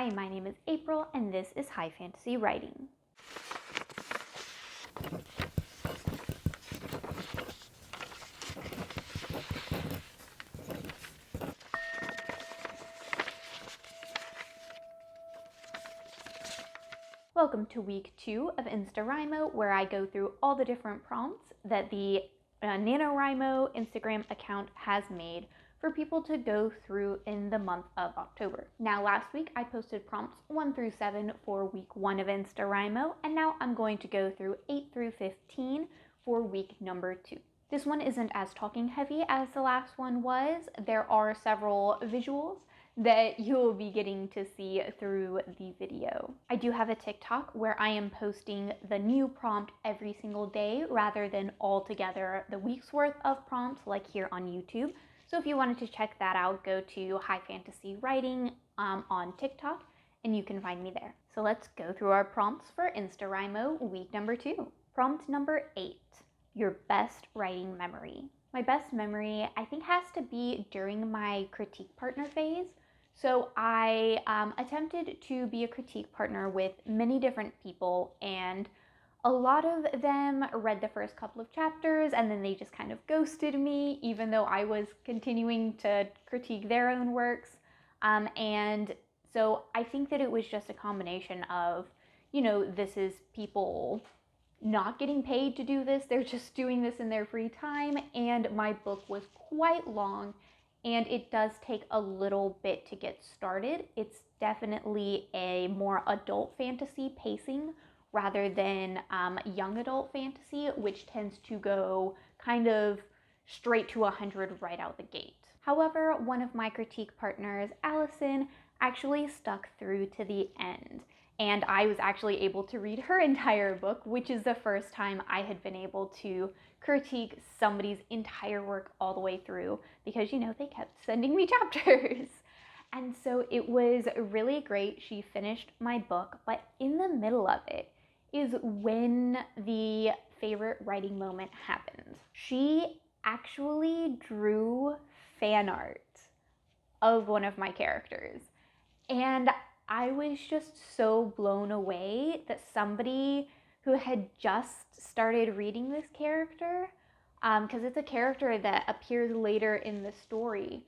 Hi, my name is April, and this is High Fantasy Writing. Welcome to week 2 of InstaWrimo, where I go through all the different prompts that the NaNoWriMo Instagram account has made for people to go through in the month of October. Now, last week I posted prompts 1 through 7 for week 1 of InstaWrimo, and now I'm going to go through 8 through 15 for week number 2. This one isn't as talking heavy as the last one was. There are several visuals that you'll be getting to see through the video. I do have a TikTok where I am posting the new prompt every single day rather than all together the week's worth of prompts like here on YouTube. So if you wanted to check that out, go to High Fantasy Writing on TikTok and you can find me there. So let's go through our prompts for InstaWrimo week number 2. Prompt number 8, your best writing memory. My best memory, I think, has to be during my critique partner phase. So I attempted to be a critique partner with many different people, and a lot of them read the first couple of chapters and then they just kind of ghosted me, even though I was continuing to critique their own works. And so I think that it was just a combination of, this is people not getting paid to do this, they're just doing this in their free time, and my book was quite long. And it does take a little bit to get started. It's definitely a more adult fantasy pacing rather than young adult fantasy, which tends to go kind of straight to 100 right out the gate. However, one of my critique partners, Allison, actually stuck through to the end. And I was actually able to read her entire book, which is the first time I had been able to critique somebody's entire work all the way through because, they kept sending me chapters. And so it was really great. She finished my book, but in the middle of it is when the favorite writing moment happened. She actually drew fan art of one of my characters. And I was just so blown away that somebody who had just started reading this character, because it's a character that appears later in the story,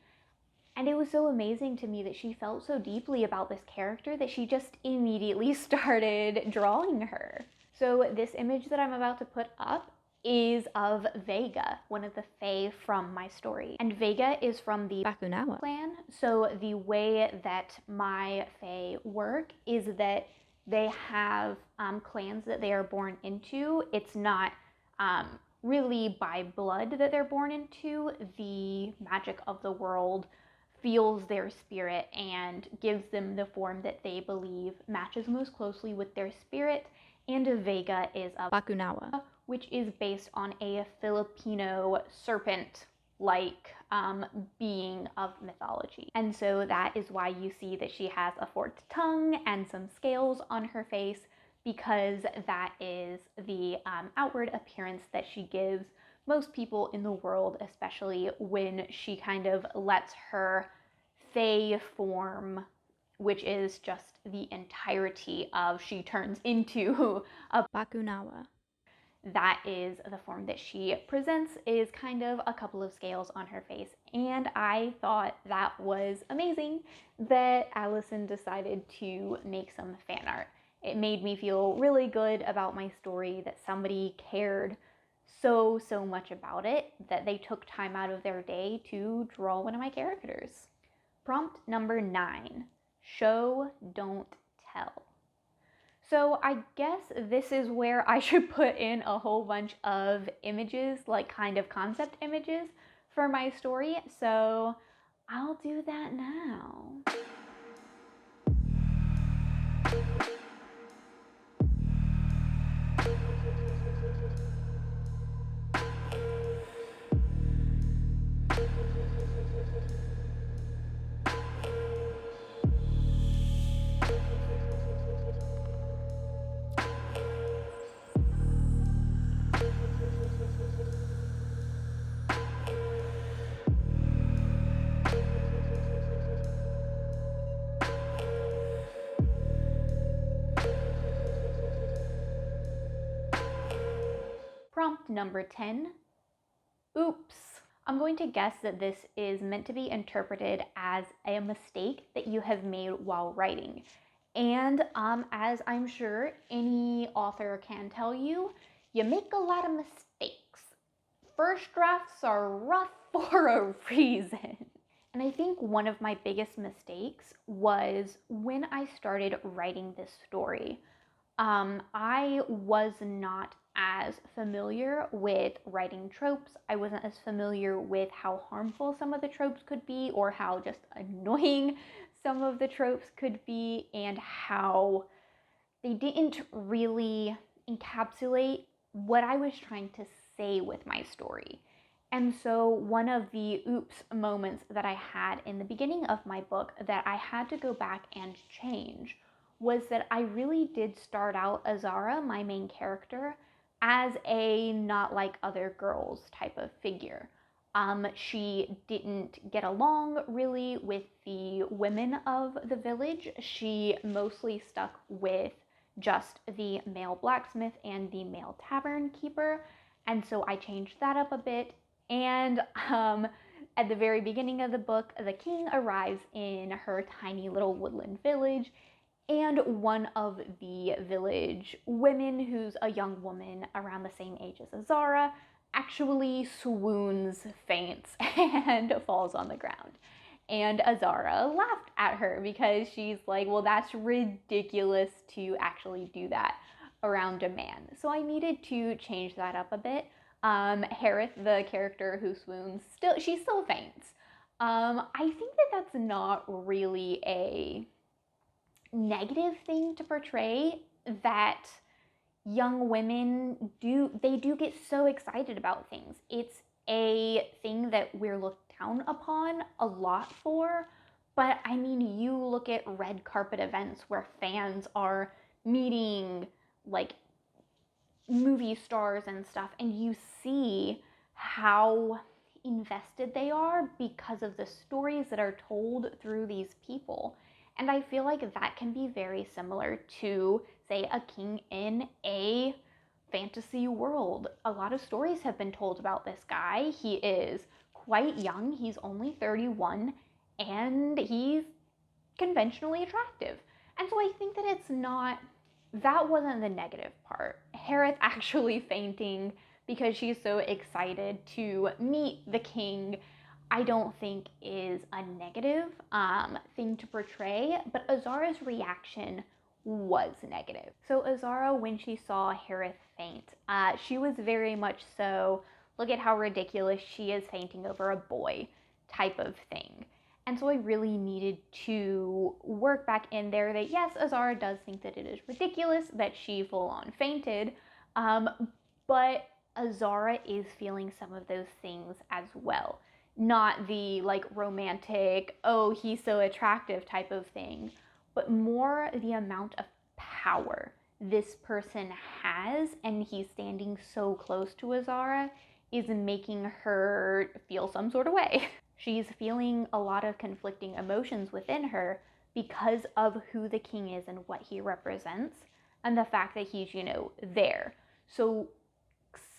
and it was so amazing to me that she felt so deeply about this character that she just immediately started drawing her. So this image that I'm about to put up is of Vega, one of the Fae from my story. And Vega is from the Bakunawa clan. So the way that my Fae work is that they have clans that they are born into. It's not really by blood that they're born into. The magic of the world feels their spirit and gives them the form that they believe matches most closely with their spirit. And Vega is a Bakunawa, which is based on a Filipino serpent-like being of mythology. And so that is why you see that she has a forked tongue and some scales on her face, because that is the outward appearance that she gives most people in the world, especially when she kind of lets her Fae form, which is just the entirety of she turns into a Bakunawa. That is the form that she presents, is kind of a couple of scales on her face. And I thought that was amazing that Allison decided to make some fan art. It made me feel really good about my story, that somebody cared so much about it that they took time out of their day to draw one of my characters. Prompt number 9, show, don't tell. So I guess this is where I should put in a whole bunch of images, like kind of concept images for my story. So I'll do that now. Prompt number 10, oops. I'm going to guess that this is meant to be interpreted as a mistake that you have made while writing. And as I'm sure any author can tell you, you make a lot of mistakes. First drafts are rough for a reason. And I think one of my biggest mistakes was when I started writing this story. I was not as familiar with writing tropes. I wasn't as familiar with how harmful some of the tropes could be, or how just annoying some of the tropes could be, and how they didn't really encapsulate what I was trying to say with my story. And so one of the oops moments that I had in the beginning of my book that I had to go back and change was that I really did start out Azara, my main character, as a not like other girls type of figure. She didn't get along really with the women of the village. She mostly stuck with just the male blacksmith and the male tavern keeper. And so I changed that up a bit. And at the very beginning of the book, the king arrives in her tiny little woodland village, and one of the village women, who's a young woman around the same age as Azara, actually swoons, faints, and falls on the ground. And Azara laughed at her because she's like, well, that's ridiculous to actually do that around a man. So I needed to change that up a bit. Harith, the character who swoons, she still faints. I think that that's not really a negative thing to portray, that young women do get so excited about things. It's a thing that we're looked down upon a lot for, but I mean, you look at red carpet events where fans are meeting like movie stars and stuff, and you see how invested they are because of the stories that are told through these people. And I feel like that can be very similar to, say, a king in a fantasy world. A lot of stories have been told about this guy. He is quite young, he's only 31, and he's conventionally attractive. And so I think that that wasn't the negative part. Harith actually fainting because she's so excited to meet the king, I don't think is a negative thing to portray, but Azara's reaction was negative. So Azara, when she saw Harith faint, she was very much so, look at how ridiculous she is fainting over a boy type of thing. And so I really needed to work back in there that yes, Azara does think that it is ridiculous that she full on fainted, but Azara is feeling some of those things as well. Not the like romantic, oh, he's so attractive type of thing, but more the amount of power this person has, and he's standing so close to Azara, is making her feel some sort of way. She's feeling a lot of conflicting emotions within her because of who the king is and what he represents, and the fact that he's, there. So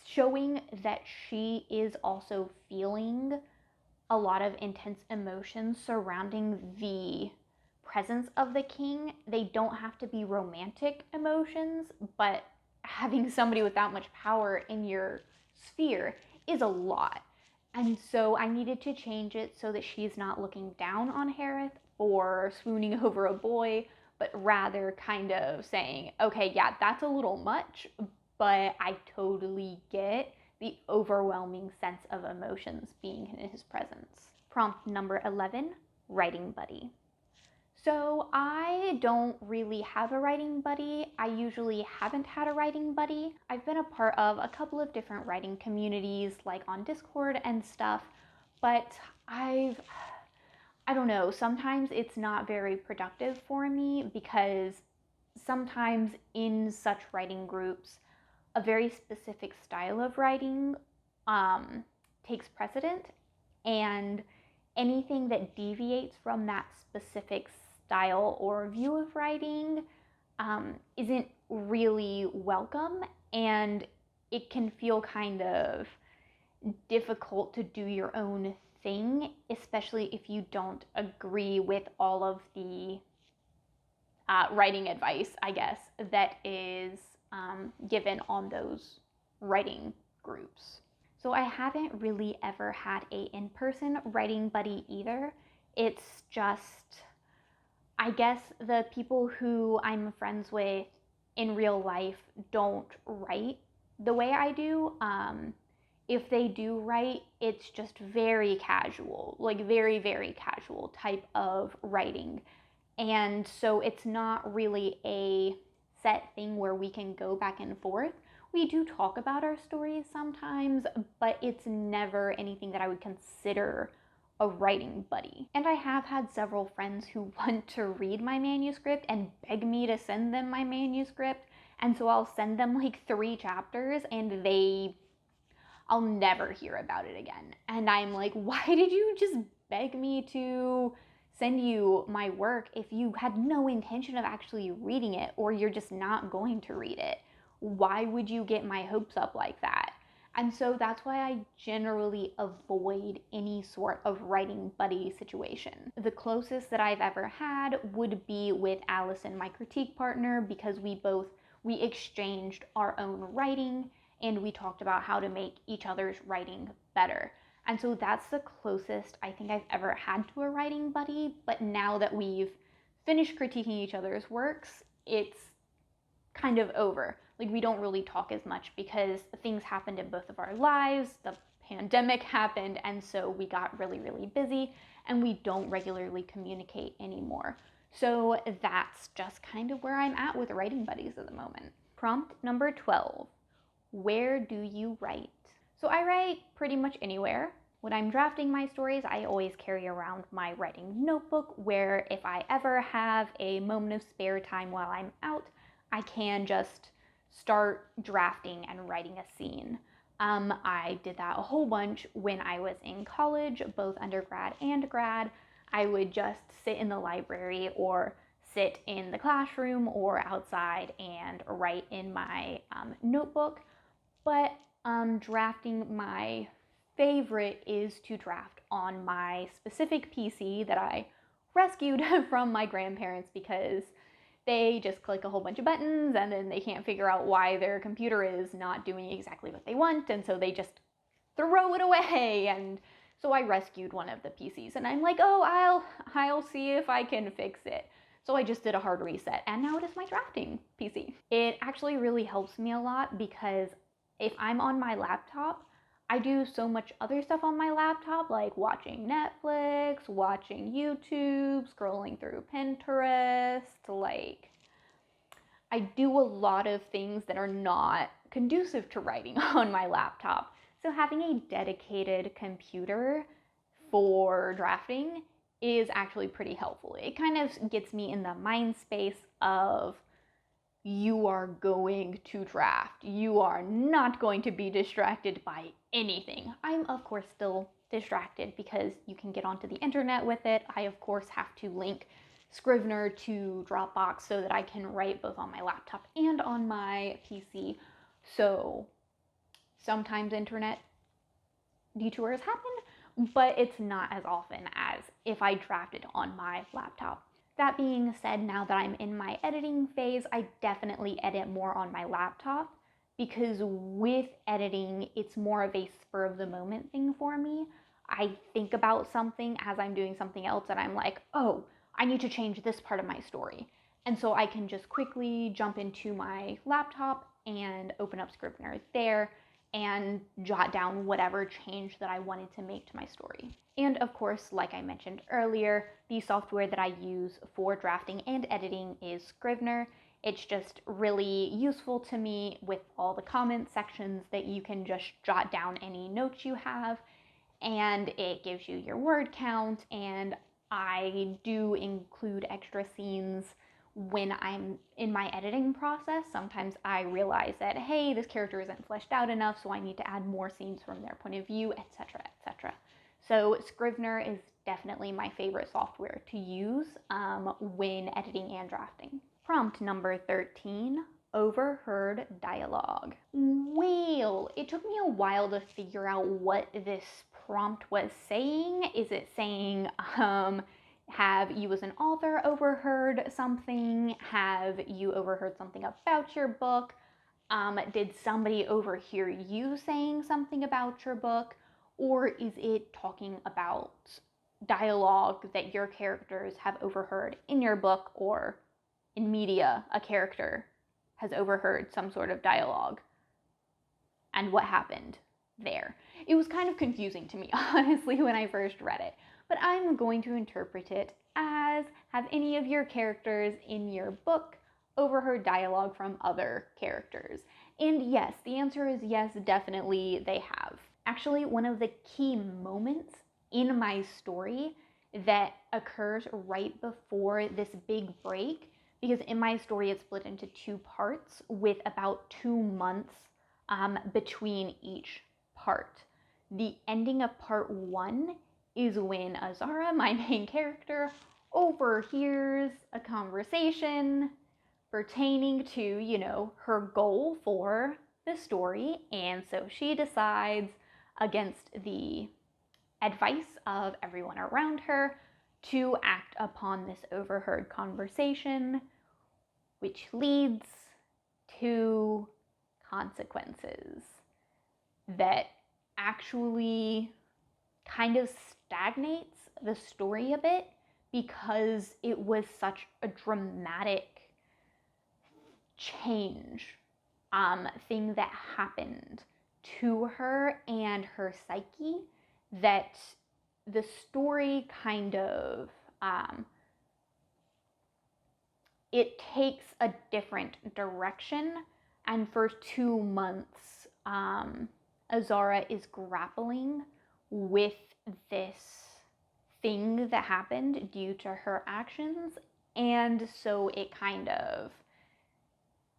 showing that she is also feeling a lot of intense emotions surrounding the presence of the king. They don't have to be romantic emotions, but having somebody with that much power in your sphere is a lot. And so I needed to change it so that she's not looking down on Harith for swooning over a boy, but rather kind of saying, okay, yeah, that's a little much, but I totally get the overwhelming sense of emotions being in his presence. Prompt number 11, writing buddy. So I don't really have a writing buddy. I usually haven't had a writing buddy. I've been a part of a couple of different writing communities, like on Discord and stuff, but I don't know, sometimes it's not very productive for me because sometimes in such writing groups, a very specific style of writing takes precedent, and anything that deviates from that specific style or view of writing isn't really welcome, and it can feel kind of difficult to do your own thing, especially if you don't agree with all of the writing advice, I guess, that is given on those writing groups. So I haven't really ever had a in-person writing buddy either. It's just, I guess, the people who I'm friends with in real life don't write the way I do. If they do write, it's just very casual, like very, very casual type of writing. And so it's not really a set thing where we can go back and forth. We do talk about our stories sometimes, but it's never anything that I would consider a writing buddy. And I have had several friends who want to read my manuscript and beg me to send them my manuscript. And so I'll send them like 3 chapters and I'll never hear about it again. And I'm like, why did you just beg me to send you my work if you had no intention of actually reading it, or you're just not going to read it? Why would you get my hopes up like that? And so that's why I generally avoid any sort of writing buddy situation. The closest that I've ever had would be with Allison, my critique partner, because we exchanged our own writing and we talked about how to make each other's writing better. And so that's the closest I think I've ever had to a writing buddy. But now that we've finished critiquing each other's works, it's kind of over. Like, we don't really talk as much because things happened in both of our lives. The pandemic happened, and so we got really, really busy, and we don't regularly communicate anymore. So that's just kind of where I'm at with writing buddies at the moment. Prompt number 12. Where do you write? So I write pretty much anywhere. When I'm drafting my stories, I always carry around my writing notebook where if I ever have a moment of spare time while I'm out, I can just start drafting and writing a scene. I did that a whole bunch when I was in college, both undergrad and grad. I would just sit in the library or sit in the classroom or outside and write in my notebook. But drafting, my favorite is to draft on my specific PC that I rescued from my grandparents because they just click a whole bunch of buttons and then they can't figure out why their computer is not doing exactly what they want, and so they just throw it away. And so I rescued one of the PCs and I'm like, oh, I'll see if I can fix it. So I just did a hard reset and now it is my drafting PC. It actually really helps me a lot because if I'm on my laptop, I do so much other stuff on my laptop, like watching Netflix, watching YouTube, scrolling through Pinterest. Like, I do a lot of things that are not conducive to writing on my laptop. So having a dedicated computer for drafting is actually pretty helpful. It kind of gets me in the mind space of, you are going to draft. You are not going to be distracted by anything. I'm, of course, still distracted because you can get onto the internet with it. I, of course, have to link Scrivener to Dropbox so that I can write both on my laptop and on my PC. So sometimes internet detours happen, but it's not as often as if I drafted on my laptop. That being said, now that I'm in my editing phase, I definitely edit more on my laptop because with editing, it's more of a spur of the moment thing for me. I think about something as I'm doing something else and I'm like, oh, I need to change this part of my story. And so I can just quickly jump into my laptop and open up Scrivener there and jot down whatever change that I wanted to make to my story. And of course, like I mentioned earlier, the software that I use for drafting and editing is Scrivener. It's just really useful to me with all the comment sections that you can just jot down any notes you have, and it gives you your word count, and I do include extra scenes when I'm in my editing process. Sometimes I realize that, hey, this character isn't fleshed out enough, so I need to add more scenes from their point of view, etc., etc. So Scrivener is definitely my favorite software to use when editing and drafting. Prompt number 13. overheard dialogue. Well, it took me a while to figure out what this prompt was saying. Is it saying, have you as an author overheard something? Have you overheard something about your book? Did somebody overhear you saying something about your book? Or is it talking about dialogue that your characters have overheard in your book, or in media, a character has overheard some sort of dialogue? And what happened there? It was kind of confusing to me, honestly, when I first read it. But I'm going to interpret it as, have any of your characters in your book overheard dialogue from other characters? And yes, the answer is yes, definitely they have. Actually, one of the key moments in my story that occurs right before this big break, because in my story it's split into 2 parts with about 2 months between each part. The ending of part 1 is when Azara, my main character, overhears a conversation pertaining to, her goal for the story, and so she decides, against the advice of everyone around her, to act upon this overheard conversation, which leads to consequences that actually kind of stagnates the story a bit, because it was such a dramatic change thing that happened to her and her psyche, that the story kind of it takes a different direction. And for 2 months Azara is grappling with this thing that happened due to her actions. And so it kind of,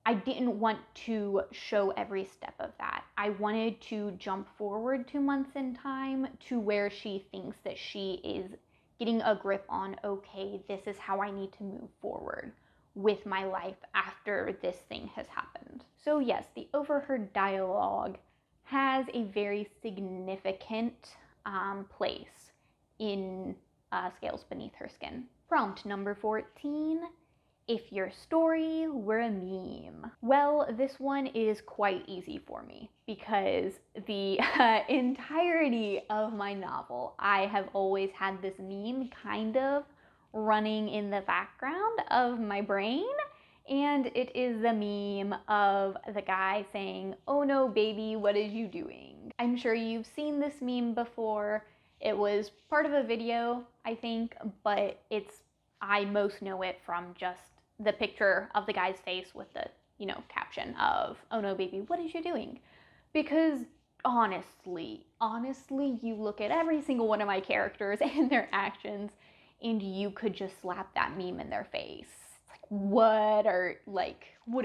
I didn't want to show every step of that. I wanted to jump forward 2 months in time to where she thinks that she is getting a grip on, okay, this is how I need to move forward with my life after this thing has happened. So yes, the overheard dialogue has a very significant place in Scales Beneath Her Skin. Prompt number 14. If your story were a meme. Well, this one is quite easy for me, because the entirety of my novel, I have always had this meme kind of running in the background of my brain, and it is the meme of the guy saying, "Oh no, baby, what is you doing?" I'm sure you've seen this meme before. It was part of a video, I think, but I most know it from just the picture of the guy's face with the, caption of, "Oh no, baby, what is you doing?" Because honestly, you look at every single one of my characters and their actions, and you could just slap that meme in their face. It's like, what are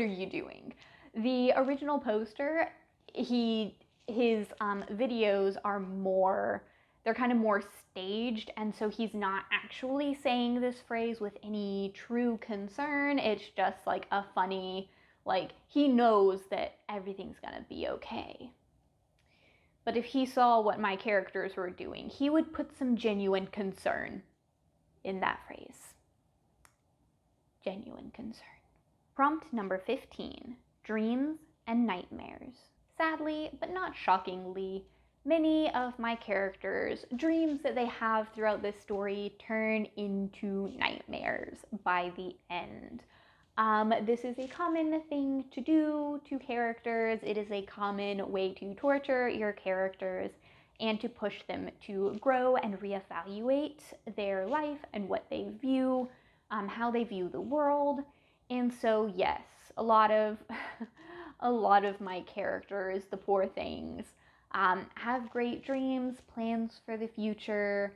you doing? The original poster, his videos are more, they're kind of more staged, and so he's not actually saying this phrase with any true concern. It's just like a funny, he knows that everything's gonna be okay. But if he saw what my characters were doing, he would put some genuine concern in that phrase. Genuine concern. Prompt number 15. Dreams and nightmares. Sadly, but not shockingly, many of my characters' dreams that they have throughout this story turn into nightmares by the end. This is a common thing to do to characters. It is a common way to torture your characters and to push them to grow and reevaluate their life and what they view, how they view the world. And so yes, a lot of my characters, the poor things, have great dreams, plans for the future,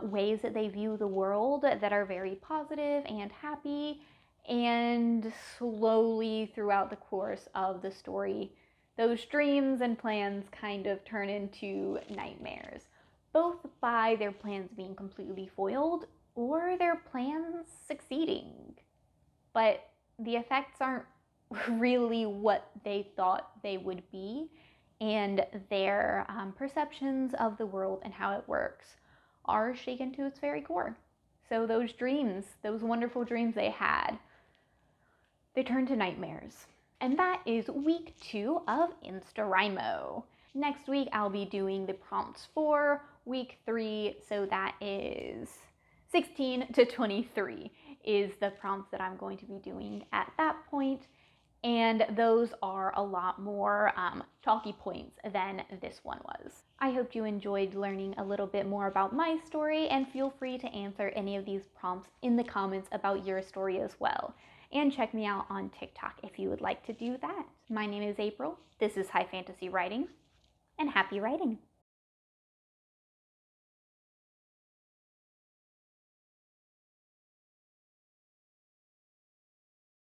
ways that they view the world that are very positive and happy, and slowly throughout the course of the story, those dreams and plans kind of turn into nightmares, both by their plans being completely foiled or their plans succeeding. But the effects aren't really what they thought they would be, and their perceptions of the world and how it works are shaken to its very core. So those dreams, those wonderful dreams they had, they turn to nightmares. And that is week 2 of InstaWrimo. Next week, I'll be doing the prompts for week 3, so that is 16 to 23 is the prompts that I'm going to be doing at that point. And those are a lot more talky points than this one was. I hope you enjoyed learning a little bit more about my story, and feel free to answer any of these prompts in the comments about your story as well. And check me out on TikTok if you would like to do that. My name is April, this is High Fantasy Writing, and happy writing!